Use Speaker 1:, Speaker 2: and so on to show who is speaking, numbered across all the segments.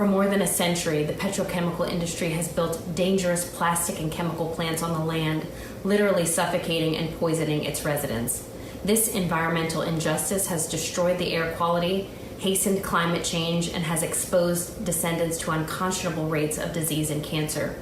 Speaker 1: For more than a century, the petrochemical industry has built dangerous plastic and chemical plants on the land, literally suffocating and poisoning its residents. This environmental injustice has destroyed the air quality, hastened climate change, and has exposed descendants to unconscionable rates of disease and cancer.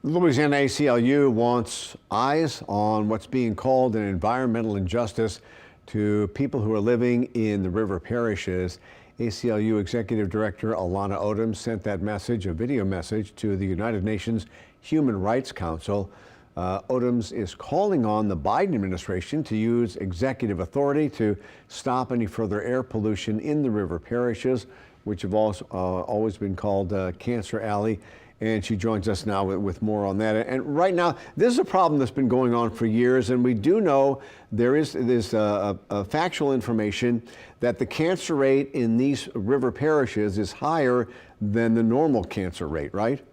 Speaker 2: The Louisiana ACLU wants eyes on what's being called an environmental injustice to people who are living in the river parishes. ACLU Executive Director Alanah Odoms sent that message, a video message, to the United Nations Human Rights Council. Odoms is calling on the Biden administration to use executive authority to stop any further air pollution in the river parishes, which have also, always been called Cancer Alley. And she joins us now with more on that. And right now, this is a problem that's been going on for years, and we do know there's factual information that the cancer rate in these river parishes is higher than the normal cancer rate, right?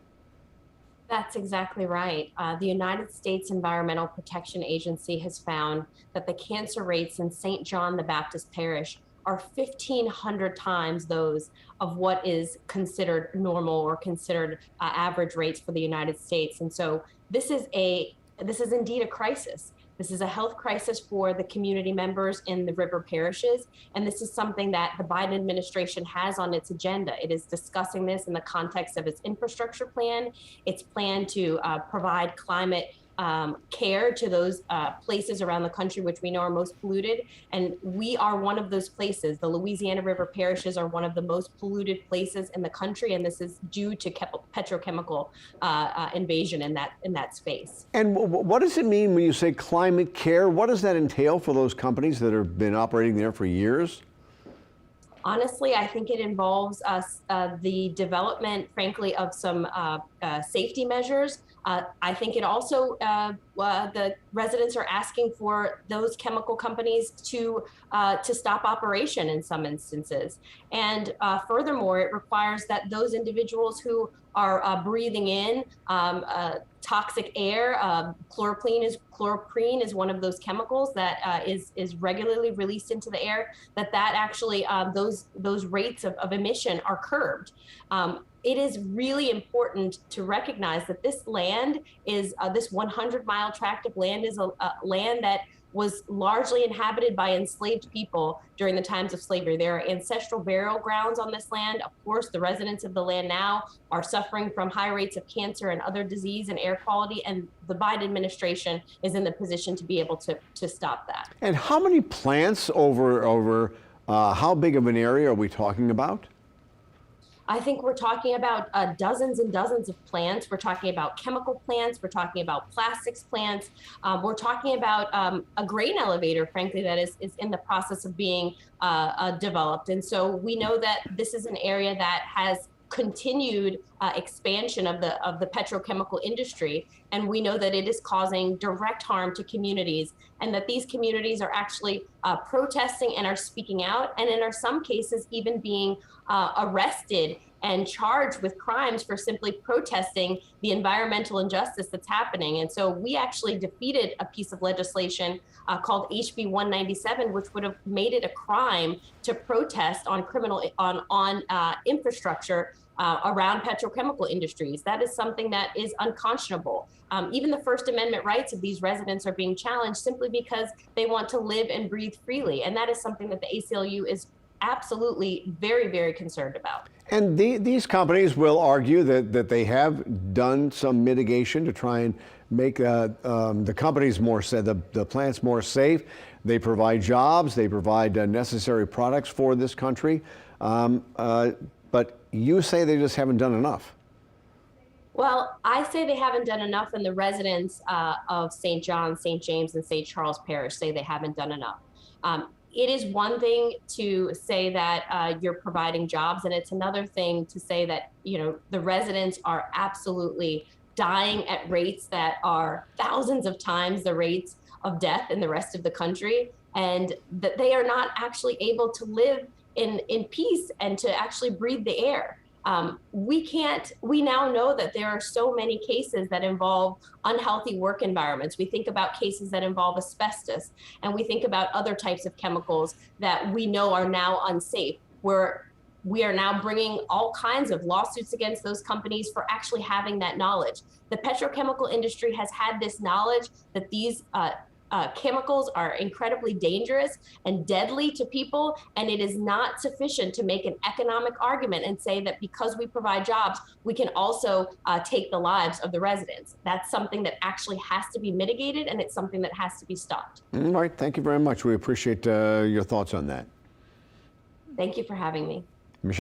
Speaker 3: That's exactly right. The United States Environmental Protection Agency has found that the cancer rates in St. John the Baptist Parish are 1,500 times those of what is considered normal or considered average rates for the United States. And so this is indeed a crisis. This is a health crisis for the community members in the river parishes. And this is something that the Biden administration has on its agenda. It is discussing this in the context of its infrastructure plan, its plan to provide climate care to those places around the country which we know are most polluted. And we are one of those places. The Louisiana River parishes are one of the most polluted places in the country, and this is due to petrochemical invasion in that space.
Speaker 2: And what does it mean when you say climate care? What does that entail for those companies that have been operating there for years?
Speaker 3: Honestly, I think it involves the development, frankly, of some safety measures. I think it also, the residents are asking for those chemical companies to stop operation in some instances. And furthermore, it requires that those individuals who are breathing in toxic air, chloroprene is one of those chemicals that is regularly released into the air, that actually those rates of emission are curbed. It is really important to recognize that this land is, this 100-mile tract of land is a land that was largely inhabited by enslaved people during the times of slavery. There are ancestral burial grounds on this land. Of course, the residents of the land now are suffering from high rates of cancer and other disease and air quality, and the Biden administration is in the position to be able to stop that.
Speaker 2: And how many plants over how big of an area are we talking about?
Speaker 3: I think we're talking about dozens and dozens of plants. We're talking about chemical plants. We're talking about plastics plants. We're talking about a grain elevator, frankly, that is in the process of being developed. And so we know that this is an area that has continued expansion of the petrochemical industry. And we know that it is causing direct harm to communities, and that these communities are actually protesting and are speaking out, and in some cases even being arrested and charged with crimes for simply protesting the environmental injustice that's happening. And so we actually defeated a piece of legislation called HB 197, which would have made it a crime to protest on infrastructure around petrochemical industries. That is something that is unconscionable. Even the First Amendment rights of these residents are being challenged simply because they want to live and breathe freely. And that is something that the ACLU is absolutely very, very concerned about.
Speaker 2: And these companies will argue that they have done some mitigation to try and make the companies more safe, the plants more safe. They provide jobs, they provide necessary products for this country. But you say they just haven't done enough.
Speaker 3: Well, I say they haven't done enough, and the residents of St. John, St. James, and St. Charles Parish say they haven't done enough. It is one thing to say that you're providing jobs, and it's another thing to say that the residents are absolutely dying at rates that are thousands of times the rates of death in the rest of the country, and that they are not actually able to live in peace and to actually breathe the air. We now know that there are so many cases that involve unhealthy work environments. We think about cases that involve asbestos, and we think about other types of chemicals that we know are now unsafe, where we are now bringing all kinds of lawsuits against those companies for actually having that knowledge. The petrochemical industry has had this knowledge that these chemicals are incredibly dangerous and deadly to people, and it is not sufficient to make an economic argument and say that because we provide jobs, we can also take the lives of the residents. That's something that actually has to be mitigated, and it's something that has to be stopped.
Speaker 2: All right, thank you very much. We appreciate your thoughts on that.
Speaker 3: Thank you for having me.